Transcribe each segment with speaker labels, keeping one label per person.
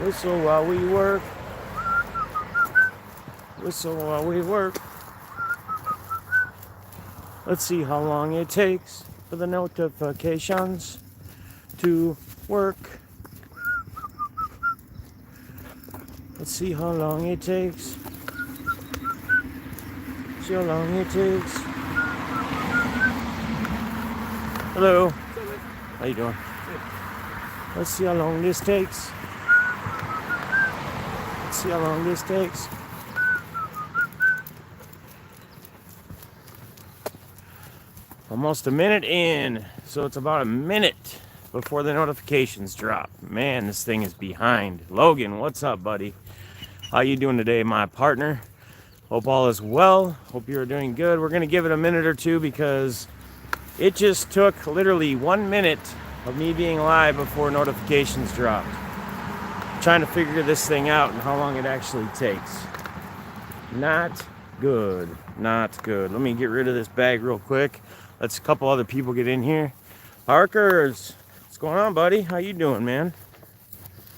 Speaker 1: Whistle while we work. Whistle while we work. Let's see how long it takes for the notifications to work. Let's see how long it takes. See how long it takes. Hello. How you doing? Let's see how long this takes. Let's see how long this takes. Almost a minute in, so it's about a minute before the notifications drop. Man, this thing is behind. Logan, what's up, buddy? How you doing today, my partner? Hope all is well. Hope you're doing good. We're gonna give it a minute or two because it just took literally 1 minute of me being live before notifications dropped. I'm trying to figure this thing out and how long it actually takes. Not good. Not good. Let me get rid of this bag real quick. Let's a couple other people get in here. Harkers, what's going on, buddy? How you doing, man?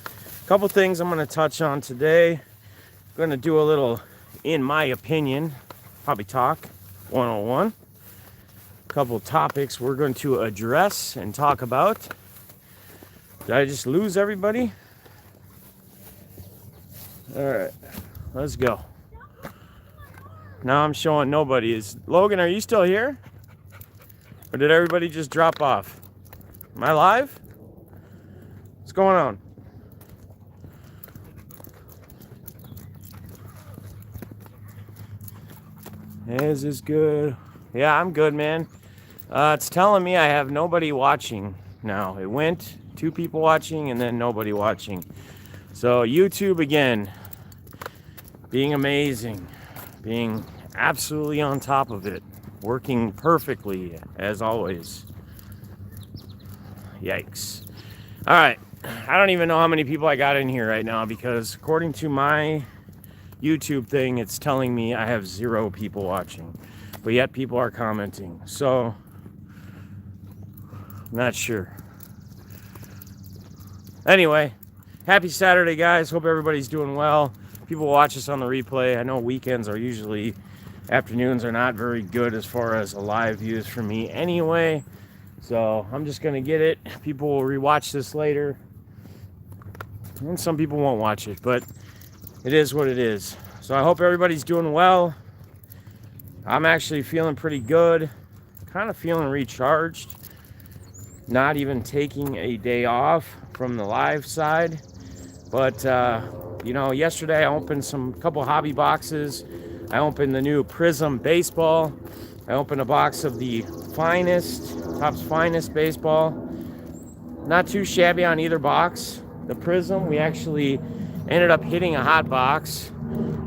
Speaker 1: A couple things I'm going to touch on today. I'm going to do a little, in my opinion, probably talk 101. A couple topics we're going to address and talk about. Did I just lose everybody? All right, let's go. Now I'm showing nobody. Logan, are you still here? Or did everybody just drop off? Am I live? What's going on? Is this good? Yeah, I'm good, man. It's telling me I have nobody watching now. It went 2 people watching and then nobody watching. So YouTube again, being amazing, being absolutely on top of it. Working perfectly, as always. Yikes. All right. I don't even know how many people I got in here right now because according to my YouTube thing, it's telling me I have 0 people watching. But yet people are commenting. So, I'm not sure. Anyway, happy Saturday, guys. Hope everybody's doing well. People watch us on the replay. I know weekends are usually... Afternoons are not very good as far as live views for me anyway. So I'm just going to get it. People will rewatch this later. And some people won't watch it, but it is what it is. So I hope everybody's doing well. I'm actually feeling pretty good. Kind of feeling recharged. Not even taking a day off from the live side. But, yesterday I opened a couple hobby boxes. I opened the new Prism baseball. I opened a box of the Topps Finest baseball. Not too shabby on either box. The Prism, we actually ended up hitting a hot box,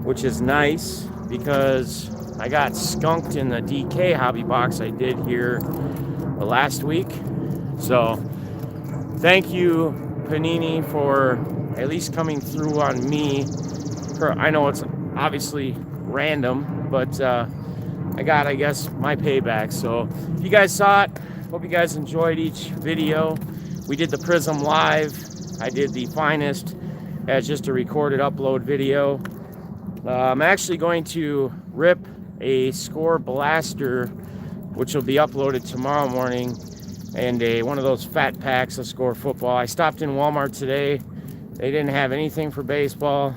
Speaker 1: which is nice because I got skunked in the DK hobby box I did here last week. So thank you, Panini, for at least coming through on me. I know it's obviously random, but I got, I guess, my payback. So if you guys saw it, hope you guys enjoyed each video. We did the Prism live. I did the Finest as just a recorded upload video. I'm actually going to rip a Score Blaster, which will be uploaded tomorrow morning, and one of those fat packs of Score football. I stopped in Walmart today. They didn't have anything for baseball.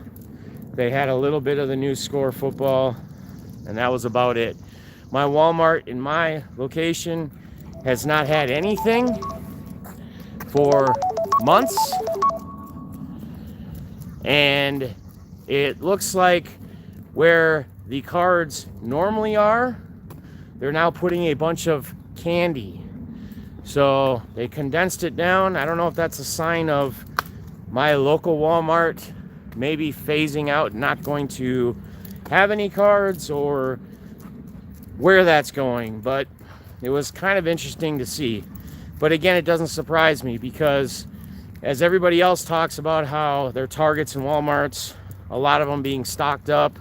Speaker 1: They had a little bit of the new Score football, and that was about it. My Walmart in my location has not had anything for months, and it looks like where the cards normally are, they're now putting a bunch of candy. So they condensed it down. I don't know if that's a sign of my local Walmart maybe phasing out, not going to have any cards, or where that's going, but it was kind of interesting to see. But again, it doesn't surprise me because as everybody else talks about how their Targets and Walmarts, a lot of them being stocked up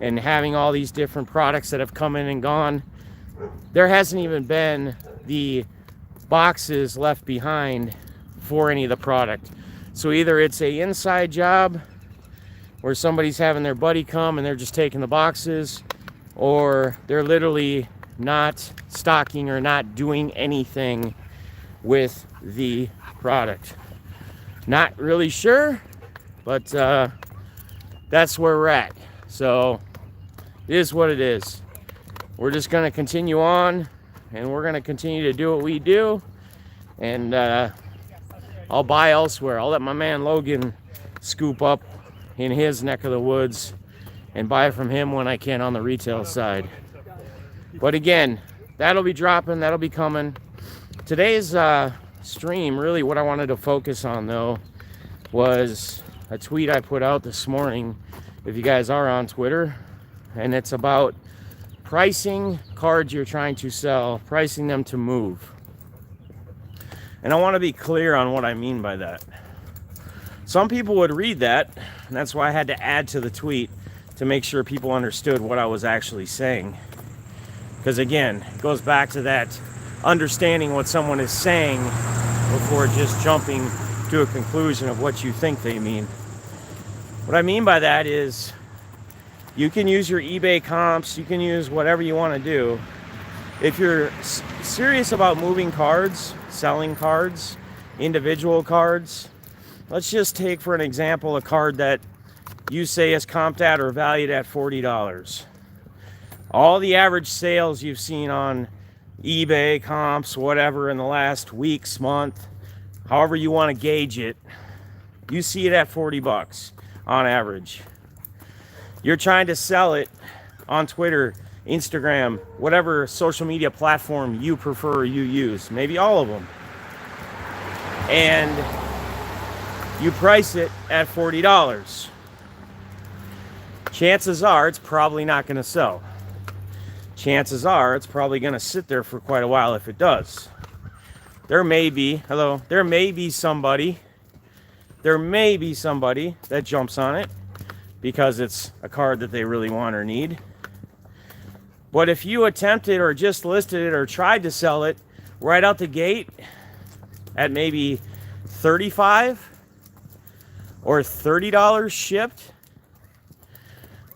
Speaker 1: and having all these different products that have come in and gone, there hasn't even been the boxes left behind for any of the product. So either it's a inside job where somebody's having their buddy come and they're just taking the boxes, or they're literally not stocking or not doing anything with the product. Not really sure, but that's where we're at. So it is what it is. We're just going to continue on, and we're going to continue to do what we do, and I'll buy elsewhere. I'll let my man Logan scoop up in his neck of the woods and buy from him when I can on the retail side. But again, that'll be dropping, that'll be coming. Today's stream, really what I wanted to focus on though, was a tweet I put out this morning, if you guys are on Twitter, and it's about pricing cards you're trying to sell, pricing them to move. And I want to be clear on what I mean by that. Some people would read that, and that's why I had to add to the tweet to make sure people understood what I was actually saying. Because again, it goes back to that understanding what someone is saying before just jumping to a conclusion of what you think they mean. What I mean by that is you can use your eBay comps, you can use whatever you want to do. If you're serious about moving cards, selling cards, individual cards, let's just take for an example a card that you say is comped at or valued at $40. All the average sales you've seen on eBay, comps, whatever in the last weeks, month, however you want to gauge it, you see it at $40 on average. You're trying to sell it on Twitter, Instagram, whatever social media platform you prefer or you use, maybe all of them. And you price it at $40. Chances are it's probably not going to sell. Chances are it's probably going to sit there for quite a while if it does. There may be somebody that jumps on it because it's a card that they really want or need. But if you attempted or just listed it or tried to sell it right out the gate at maybe $35 or $30 shipped,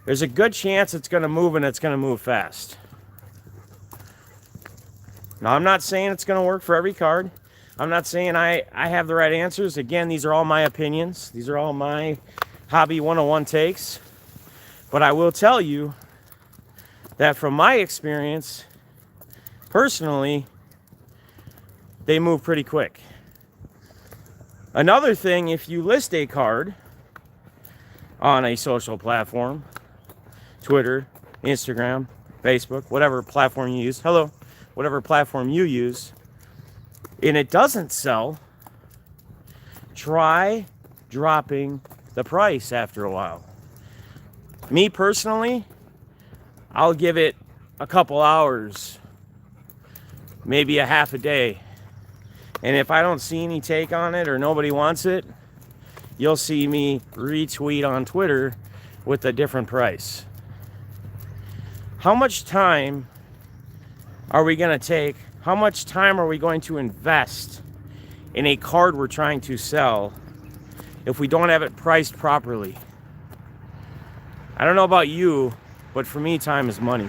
Speaker 1: there's a good chance it's going to move, and it's going to move fast. Now, I'm not saying it's going to work for every card. I'm not saying I have the right answers. Again, these are all my opinions. These are all my Hobby 101 takes. But I will tell you that from my experience, personally, they move pretty quick. Another thing, if you list a card on a social platform, Twitter, Instagram, Facebook, whatever platform you use, whatever platform you use, and it doesn't sell, try dropping the price after a while. Me personally, I'll give it a couple hours, maybe a half a day. And if I don't see any take on it or nobody wants it, you'll see me retweet on Twitter with a different price. How much time are we going to take? How much time are we going to invest in a card we're trying to sell if we don't have it priced properly? I don't know about you, but for me, time is money.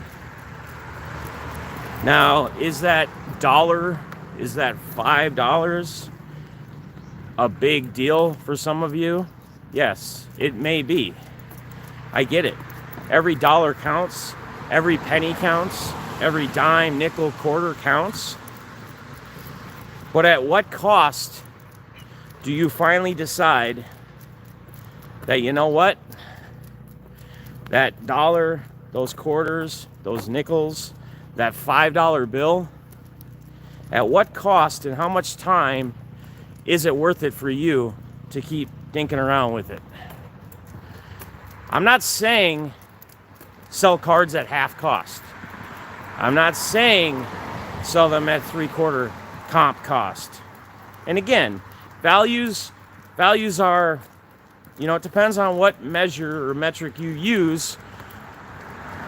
Speaker 1: Now, is that $1, is that $5 a big deal for some of you? Yes, it may be. I get it. Every dollar counts. Every penny counts. Every dime, nickel, quarter counts. But at what cost do you finally decide that, you know what? That dollar, those quarters, those nickels, that $5 bill, at what cost and how much time is it worth it for you to keep dinking around with it? I'm not saying sell cards at half cost. I'm not saying sell them at 3/4 comp cost. And again, values are, it depends on what measure or metric you use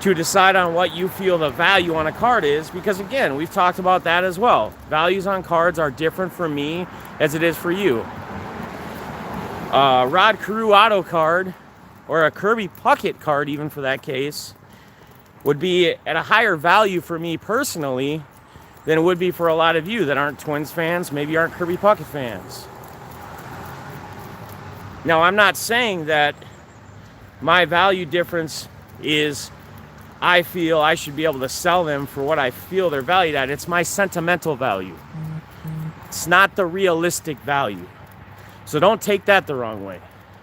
Speaker 1: to decide on what you feel the value on a card is, because again, we've talked about that as well. Values on cards are different for me as it is for you. A Rod Carew auto card, or a Kirby Puckett card even for that case, would be at a higher value for me personally than it would be for a lot of you that aren't Twins fans, maybe aren't Kirby Puckett fans. Now, I'm not saying that my value difference is I feel I should be able to sell them for what I feel they're valued at. It's my sentimental value. It's not the realistic value. So don't take that the wrong way.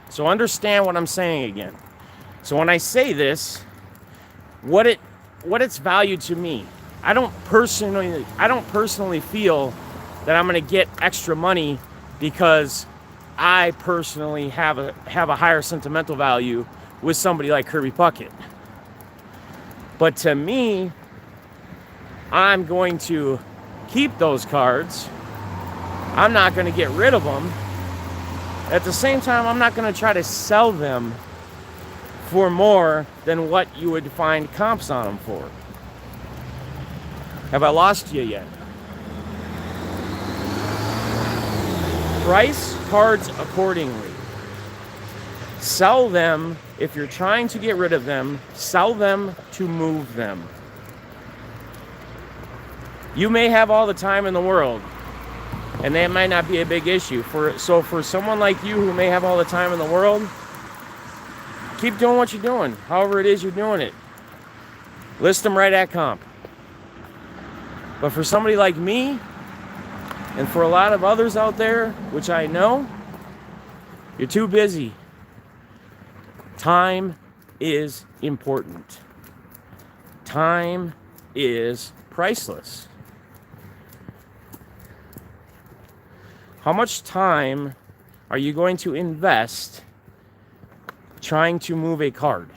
Speaker 1: So understand what I'm saying again. So when I say this, what it's valued to me, I don't personally feel that I'm going to get extra money because I personally have a higher sentimental value with somebody like Kirby Puckett. But to me, I'm going to keep those cards. I'm not going to get rid of them. At the same time, I'm not going to try to sell them for more than what you would find comps on them for. Have I lost you yet? Price cards accordingly. Sell them if you're trying to get rid of them. Sell them to move them. You may have all the time in the world, and that might not be a big issue. So for someone like you who may have all the time in the world, keep doing what you're doing, however it is you're doing it. List them right at comp. But for somebody like me, and for a lot of others out there, which I know, you're too busy. Time is important. Time is priceless. How much time are you going to invest trying to move a card?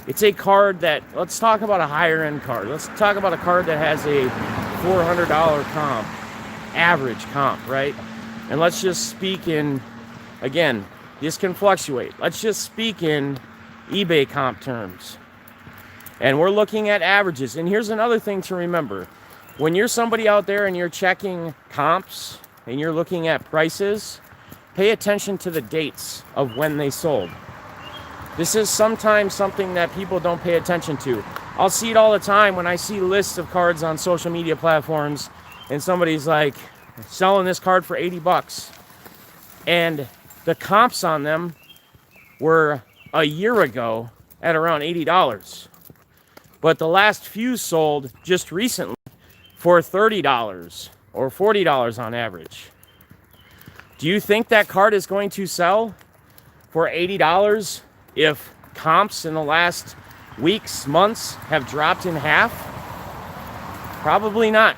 Speaker 1: It's a card that, let's talk about a higher end card. Let's talk about a card that has a $400 comp, average comp, right? And let's just speak in, again, this can fluctuate. Let's just speak in eBay comp terms. And we're looking at averages. And here's another thing to remember. When you're somebody out there and you're checking comps and you're looking at prices, pay attention to the dates of when they sold. This is sometimes something that people don't pay attention to. I'll see it all the time when I see lists of cards on social media platforms and somebody's like selling this card for 80 bucks. And the comps on them were a year ago at around $80. But the last few sold just recently for $30 or $40 on average. Do you think that card is going to sell for $80 if comps in the last weeks, months have dropped in half? Probably not.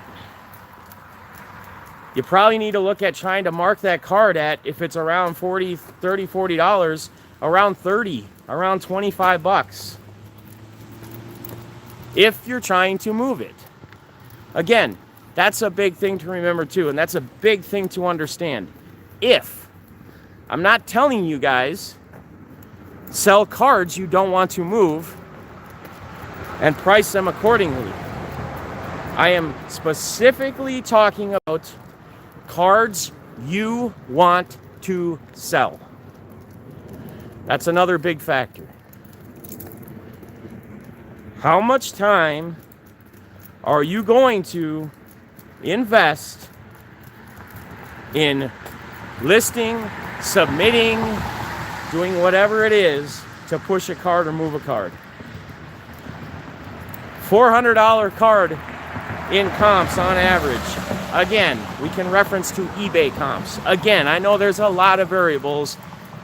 Speaker 1: You probably need to look at trying to mark that card at, if it's around $40, around 30, around 25 bucks. If you're trying to move it. Again, that's a big thing to remember too, and that's a big thing to understand. If, I'm not telling you guys, sell cards you don't want to move and price them accordingly. I am specifically talking about cards you want to sell. That's another big factor. How much time are you going to invest in listing, submitting, doing whatever it is to push a card or move a card? $400 card in comps on average. Again, we can reference to eBay comps. Again, I know there's a lot of variables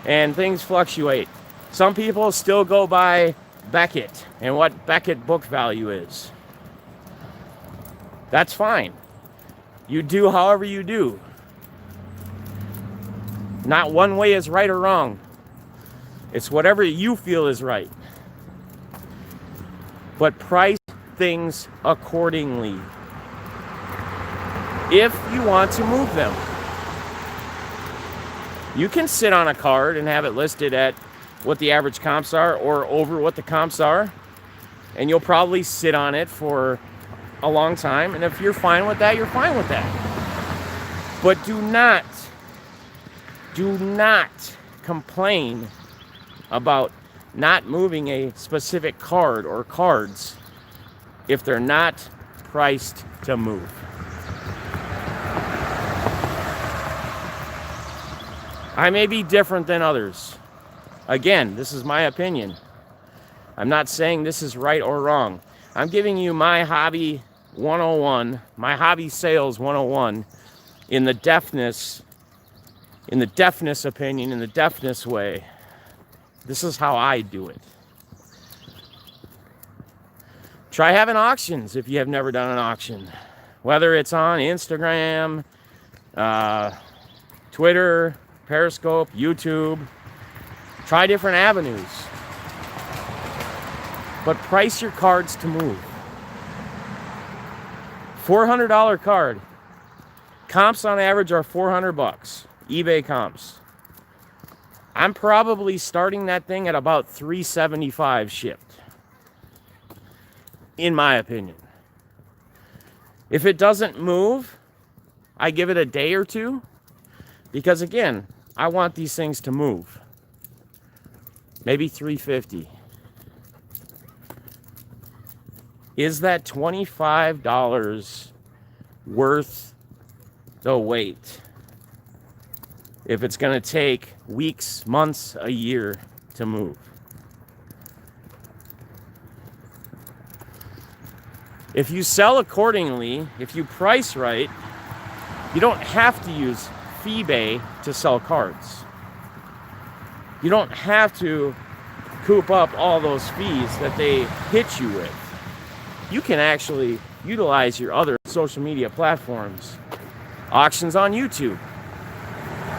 Speaker 1: and things fluctuate. Some people still go by Beckett and what Beckett book value is. That's fine. You do however you do. Not one way is right or wrong. It's whatever you feel is right. But price things accordingly if you want to move them. You can sit on a card and have it listed at what the average comps are or over what the comps are, and you'll probably sit on it for a long time, and if you're fine with that, you're fine with that. But do not Do not complain about not moving a specific card or cards if they're not priced to move. I may be different than others. Again, this is my opinion. I'm not saying this is right or wrong. I'm giving you my hobby 101, my hobby sales 101 in the deafness opinion, in the deafness way. This is how I do it. Try having auctions if you have never done an auction. Whether it's on Instagram, Twitter, Periscope, YouTube. Try different avenues. But price your cards to move. $400 card. Comps on average are $400. eBay comps. I'm probably starting that thing at about $375 shipped. In my opinion. If it doesn't move, I give it a day or two. Because again, I want these things to move. Maybe $350. Is that $25 worth the wait? If it's going to take weeks, months, a year to move. If you sell accordingly, if you price right, you don't have to use eBay to sell cards. You don't have to coop up all those fees that they hit you with. You can actually utilize your other social media platforms. Auctions on YouTube.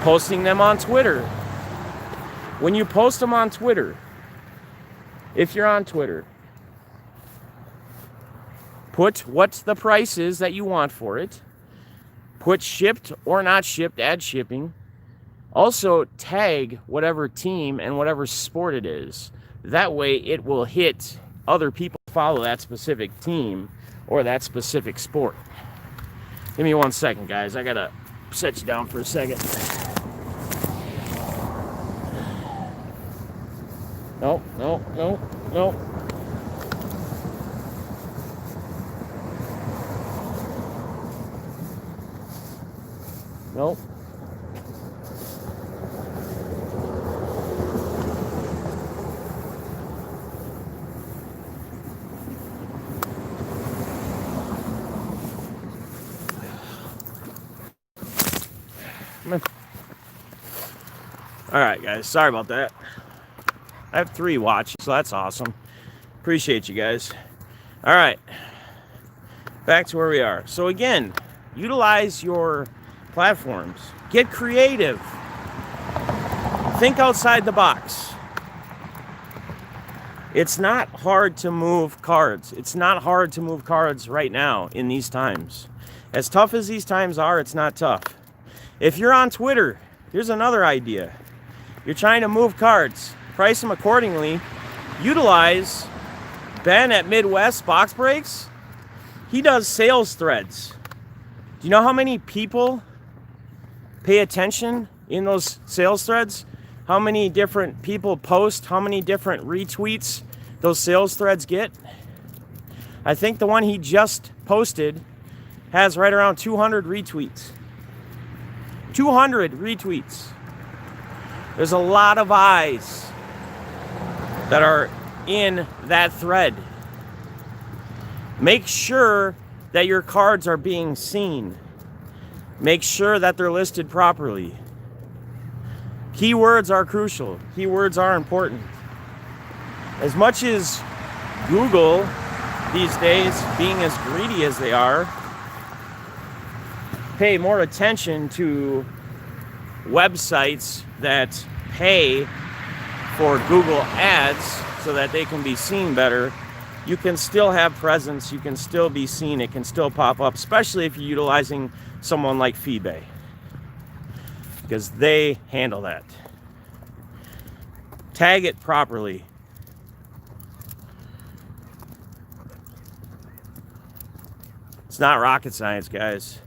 Speaker 1: Posting them on Twitter. When you post them on Twitter, if you're on Twitter, put what the price is that you want for it. Put shipped or not shipped, add shipping. Also tag whatever team and whatever sport it is. That way it will hit other people who follow that specific team or that specific sport. Give me 1 second, guys. I gotta set you down for a second. No. Nope. All right, guys. Sorry about that. I have 3 watches, so that's awesome. Appreciate you guys. All right. Back to where we are. So again, utilize your platforms. Get creative. Think outside the box. It's not hard to move cards. It's not hard to move cards right now in these times. As tough as these times are, it's not tough. If you're on Twitter, here's another idea. You're trying to move cards. Price them accordingly. Utilize Ben at Midwest Box Breaks. He does sales threads. Do you know how many people pay attention in those sales threads? How many different people post? How many different retweets those sales threads get? I think the one he just posted has right around 200 retweets. 200 retweets. There's a lot of eyes that are in that thread. Make sure that your cards are being seen. Make sure that they're listed properly. Keywords are crucial. Keywords are important. As much as Google these days, being as greedy as they are, pay more attention to websites that pay for Google ads so that they can be seen better. You can still have presence, you can still be seen, it can still pop up, especially if you're utilizing someone like eBay, because they handle that. Tag it properly. It's not rocket science, guys.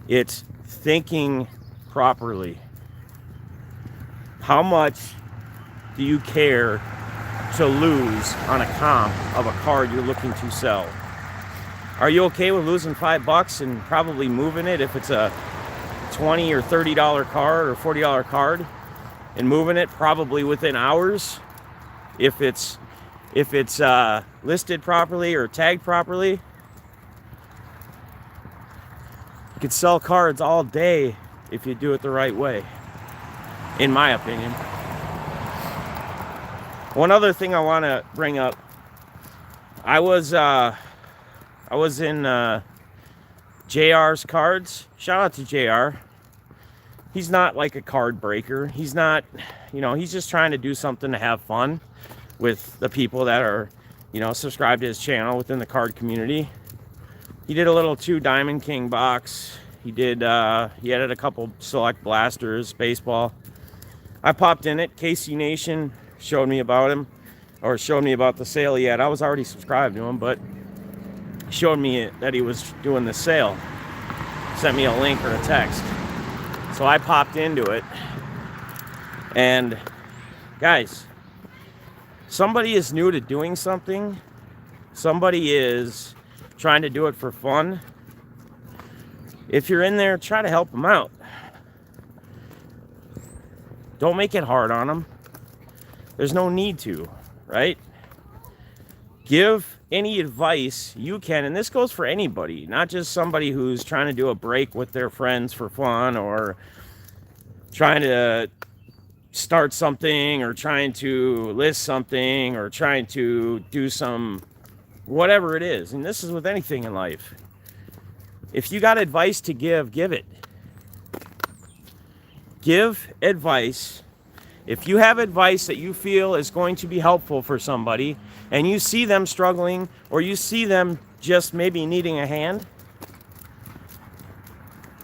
Speaker 1: It's thinking properly. How much do you care to lose on a comp of a card you're looking to sell? Are you okay with losing $5 and probably moving it if it's a $20 or $30 card or $40 card, and moving it probably within hours if it's listed properly or tagged properly? You could sell cards all day if you do it the right way, in my opinion. One other thing I want to bring up, I was in JR's cards. Shout out to JR. He's not like a card breaker. He's not, he's just trying to do something to have fun with the people that are, subscribed to his channel within the card community. He did a little 2 Diamond King box. He added a couple select blasters, baseball. I popped in it. KC Nation showed me about him, or showed me about the sale he had. I was already subscribed to him, but he showed me that he was doing the sale. Sent me a link or a text. So I popped into it. And guys, somebody is new to doing something. Somebody is trying to do it for fun. If you're in there, try to help them out. Don't make it hard on them. There's no need to, right? Give any advice you can, and this goes for anybody, not just somebody who's trying to do a break with their friends for fun, or trying to start something, or trying to list something, or trying to do some whatever it is. And this is with anything in life. If you got advice to give, give it. Give advice. If you have advice that you feel is going to be helpful for somebody, and you see them struggling, or you see them just maybe needing a hand,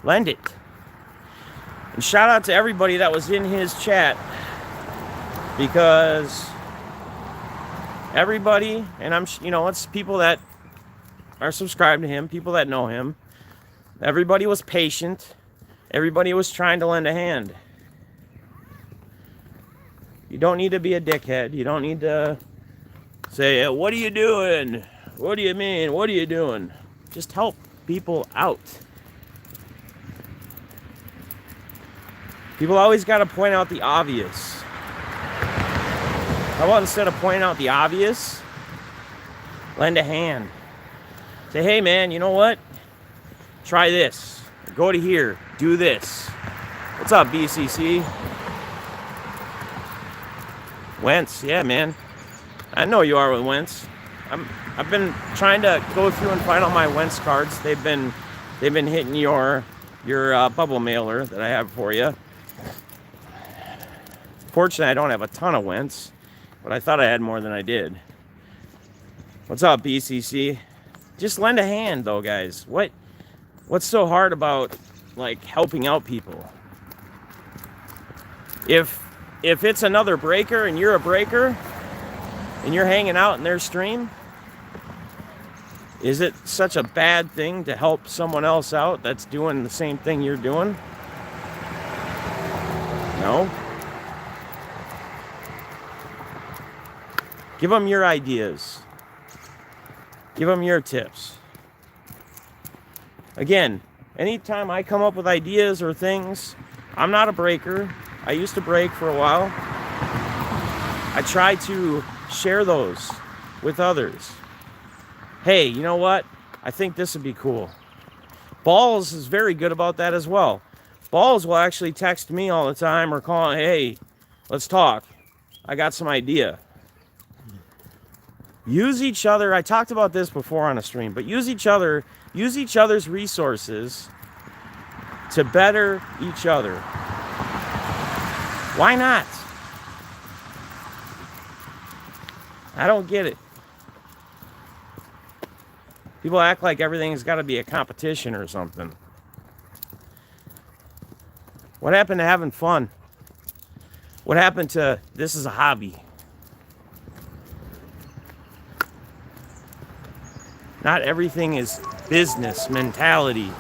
Speaker 1: lend it. And shout out to everybody that was in his chat, because everybody, and it's people that are subscribed to him, people that know him, everybody was patient. Everybody was trying to lend a hand. You don't need to be a dickhead. You don't need to say, what are you doing? What do you mean? What are you doing? Just help people out. People always got to point out the obvious. How about instead of pointing out the obvious, lend a hand. Say, hey man, you know what? Try this. Go to here. Do this. What's up, BCC? Wentz, yeah, man. I know you are with Wentz. I've been trying to go through and find all my Wentz cards. They've been hitting your bubble mailer that I have for you. Fortunately, I don't have a ton of Wentz, but I thought I had more than I did. What's up, BCC? Just lend a hand, though, guys. What's so hard about helping out people? If it's another breaker and you're a breaker and you're hanging out in their stream, is it such a bad thing to help someone else out that's doing the same thing you're doing? No. Give them your ideas. Give them your tips. Again, anytime I come up with ideas or things, I'm not a breaker. I used to break for a while. I try to share those with others. Hey, you know what? I think this would be cool. Balls is very good about that as well. Balls will actually text me all the time or call, hey, let's talk. I got some idea. Use each other. I talked about this before on a stream, but use each other's resources to better each other. Why not? I don't get it. People act like everything's got to be a competition or something. What happened to having fun? What happened to this is a hobby? Not everything is business mentality.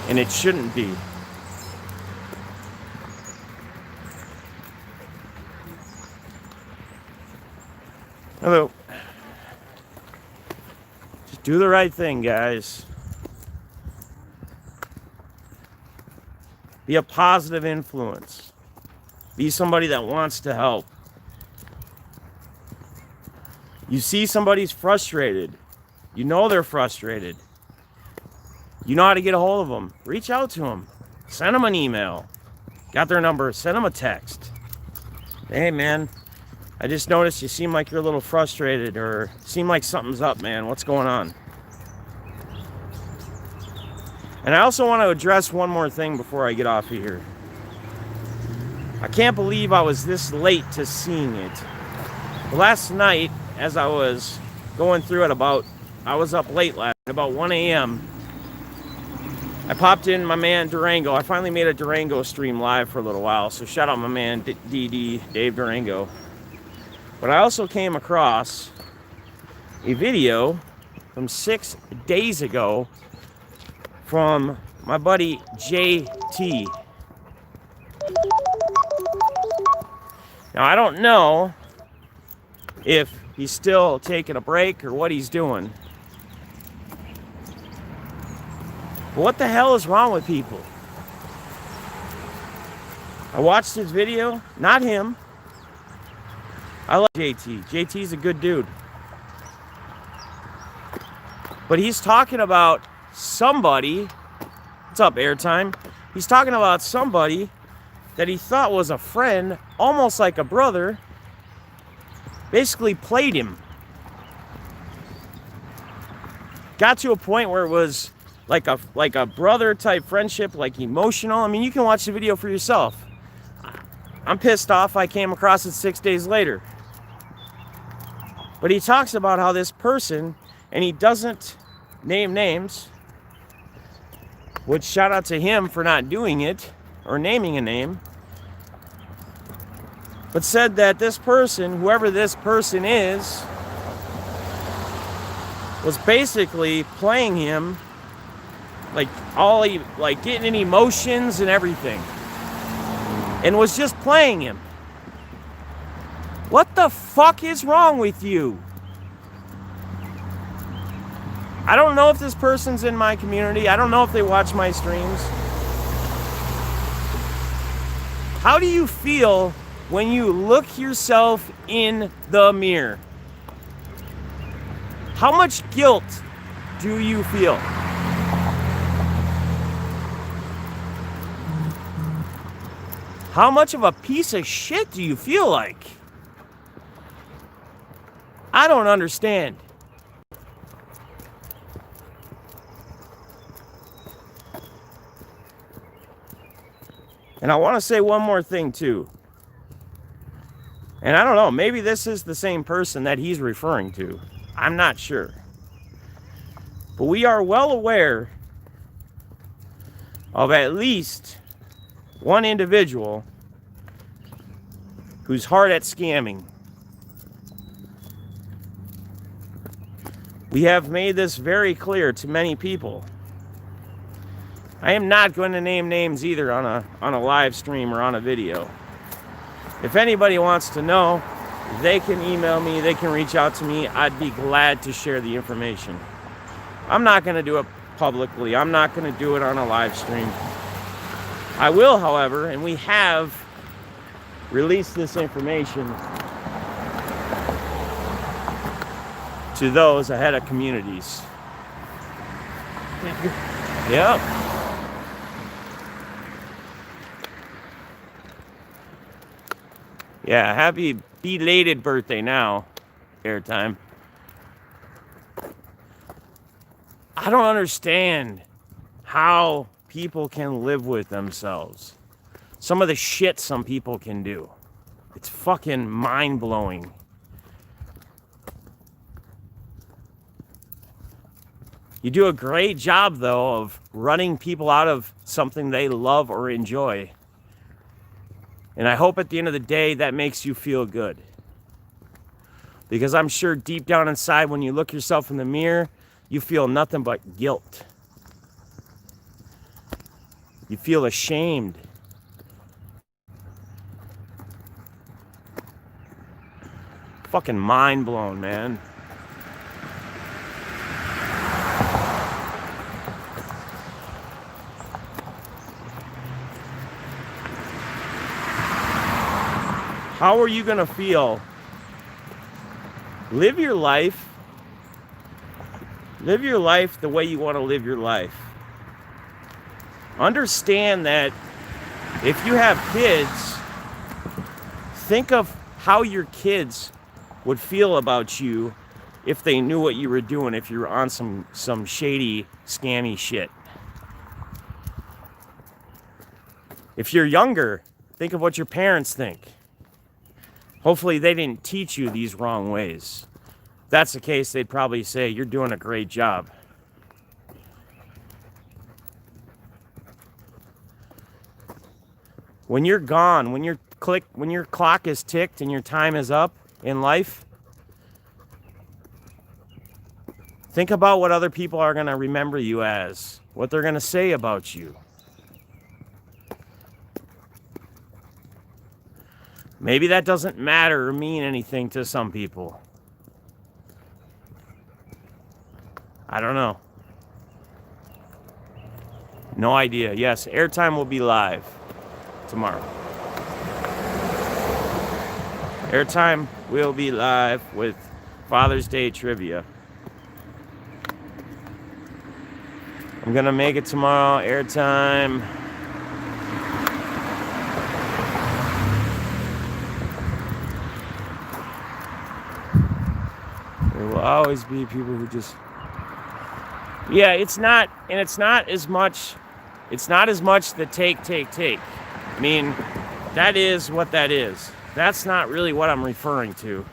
Speaker 1: And it shouldn't be. Hello. Just do the right thing, guys. Be a positive influence. Be somebody that wants to help. You see somebody's frustrated. You know they're frustrated. You know how to get a hold of them. Reach out to them. Send them an email. Got their number. Send them a text. Hey, man, I just noticed you seem like you're a little frustrated, or seem like something's up, man. What's going on? And I also want to address one more thing before I get off of here. I can't believe I was this late to seeing it. Last night, as I was going through it, I was up late last night, about 1 a.m. I popped in my man Durango. I finally made a Durango stream live for a little while, so shout out my man DD, Dave Durango. But I also came across a video from 6 days ago from my buddy JT. Now, I don't know if he's still taking a break or what he's doing. But what the hell is wrong with people? I watched his video, not him. I love JT. JT's a good dude. But he's talking about somebody. What's up, Airtime? He's talking about somebody that he thought was a friend, almost like a brother, basically played him. Got to a point where it was like a brother type friendship, like emotional. I mean, you can watch the video for yourself. I'm pissed off I came across it 6 days later. But he talks about how this person, and he doesn't name names, which shout out to him for not doing it or naming a name, but said that this person, whoever this person is, was basically playing him, like getting in emotions and everything, and was just playing him. What the fuck is wrong with you? I don't know if this person's in my community. I don't know if they watch my streams. How do you feel when you look yourself in the mirror? How much guilt do you feel? How much of a piece of shit do you feel like? I don't understand. And I want to say one more thing too. And I don't know, maybe this is the same person that he's referring to. I'm not sure. But we are well aware of at least one individual who's hard at scamming. We have made this very clear to many people. I am not going to name names either on a live stream or on a video. If anybody wants to know, they can email me, they can reach out to me. I'd be glad to share the information. I'm not going to do it publicly. I'm not going to do it on a live stream. I will, however, and we have released this information to those ahead of communities. Yep. Yeah, happy belated birthday now, Airtime. I don't understand how people can live with themselves. Some of the shit some people can do. It's fucking mind-blowing. You do a great job, though, of running people out of something they love or enjoy. And I hope at the end of the day that makes you feel good. Because I'm sure deep down inside when you look yourself in the mirror, you feel nothing but guilt. You feel ashamed. fucking mind blown, man. How are you going to feel? Live your life. Live your life the way you want to live your life. Understand that if you have kids, think of how your kids would feel about you if they knew what you were doing, if you were on some shady, scammy shit. If you're younger, think of what your parents think. Hopefully they didn't teach you these wrong ways. If that's the case, they'd probably say, you're doing a great job. When you're gone, when your clock is ticked and your time is up in life, think about what other people are going to remember you as, what they're going to say about you. Maybe that doesn't matter or mean anything to some people. I don't know. No idea. Yes, Airtime will be live tomorrow. Airtime will be live with Father's Day trivia. I'm gonna make it tomorrow. Airtime. There will always be people who just... Yeah, it's not as much the take. I mean, that is what that is. That's not really what I'm referring to.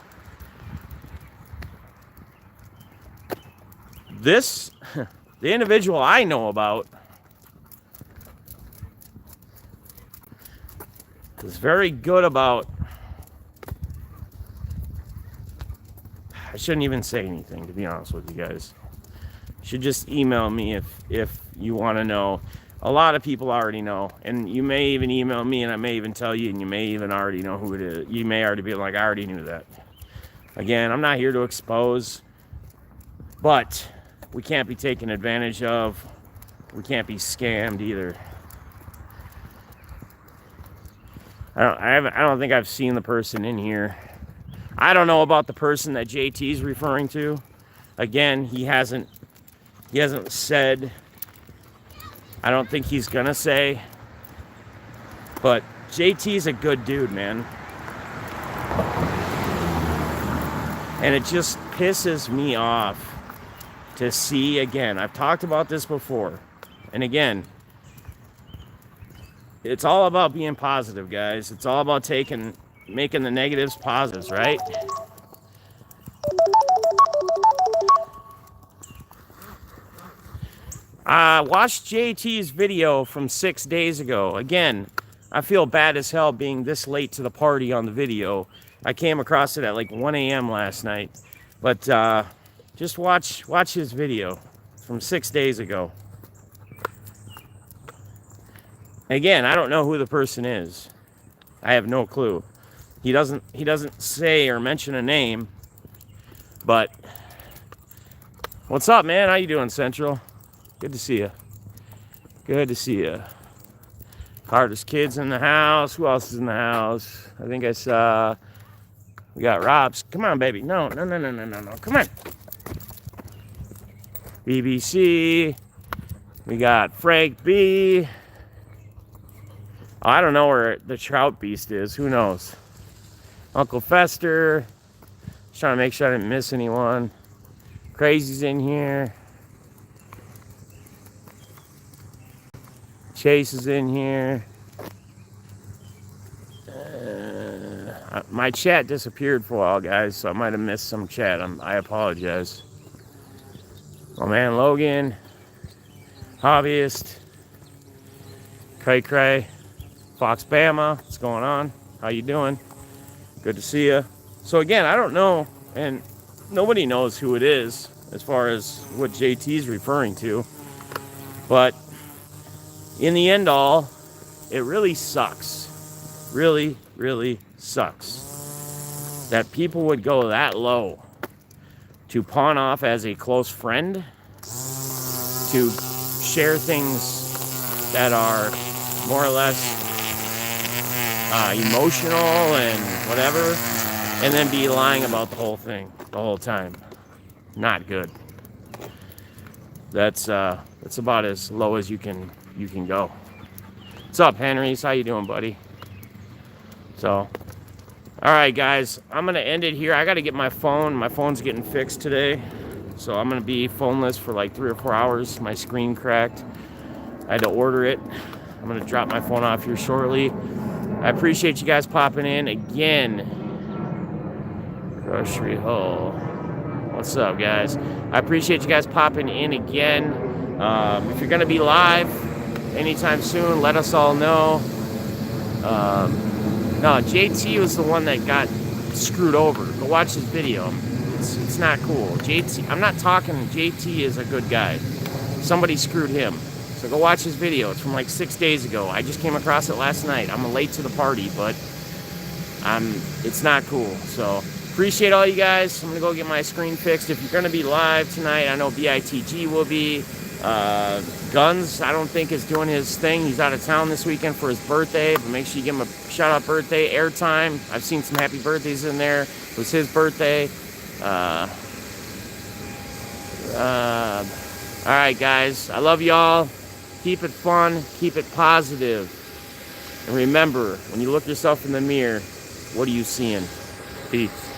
Speaker 1: This, the individual I know about, is very good about... I shouldn't even say anything, to be honest with you guys. You should just email me if you want to know. A lot of people already know, and you may even email me and I may even tell you, and you may even already know who it is. You may already be like, I already knew that. Again, I'm not here to expose, but we can't be taken advantage of. We can't be scammed either. I don't think I've seen the person in here. I don't know about the person that JT's referring to. Again, he hasn't said. I don't think he's gonna say. But JT's a good dude, man. And it just pisses me off to see, again, I've talked about this before. And again, it's all about being positive, guys. It's all about making the negatives positives, right? Watch JT's video from 6 days ago. Again, I feel bad as hell being this late to the party on the video. I came across it at like 1 a.m. last night. But just watch his video from 6 days ago. Again, I don't know who the person is. I have no clue. He doesn't say or mention a name. But what's up, man? How you doing, Central? Good to see you. Good to see you. Carter's kids in the house. Who else is in the house? I think I saw... We got Rob's. Come on, baby. No. Come on. BBC. We got Frank B. Oh, I don't know where the Trout Beast is. Who knows? Uncle Fester. Just trying to make sure I didn't miss anyone. Crazy's in here. Chase is in here. My chat disappeared for a while, guys, so I might have missed some chat. I apologize. My man Logan, Hobbyist, Cray, Fox Bama, what's going on? How you doing? Good to see you. So again, I don't know, and nobody knows who it is as far as what JT's referring to, but in the end all, it really sucks. Really sucks that people would go that low to pawn off as a close friend, to share things that are more or less emotional and whatever, and then be lying about the whole thing the whole time. Not good. That's about as low as you can go. What's up, Henry? How you doing, buddy? So, all right, guys, I'm gonna end it here. I got to get my phone. My phone's getting fixed today, so I'm gonna be phoneless for like 3 or 4 hours. My screen cracked. I had to order it. I'm gonna drop my phone off here shortly. I appreciate you guys popping in again. Grocery hole. What's up, guys? I appreciate you guys popping in again. If you're gonna be live anytime soon, let us all know. No, JT was the one that got screwed over. Go watch his video. It's not cool. JT, I'm not talking. JT is a good guy. Somebody screwed him. So go watch his video. It's from like 6 days ago. I just came across it last night. I'm late to the party, but it's not cool. So appreciate all you guys. I'm gonna go get my screen fixed. If you're gonna be live tonight, I know BITG will be. Guns, I don't think is doing his thing. He's out of town this weekend for his birthday, but make sure you give him a shout out birthday airtime. I've seen some happy birthdays in there. It was his birthday. All right, guys, I love y'all. Keep it fun, keep it positive, and remember, when you look yourself in the mirror, what are you seeing? Peace.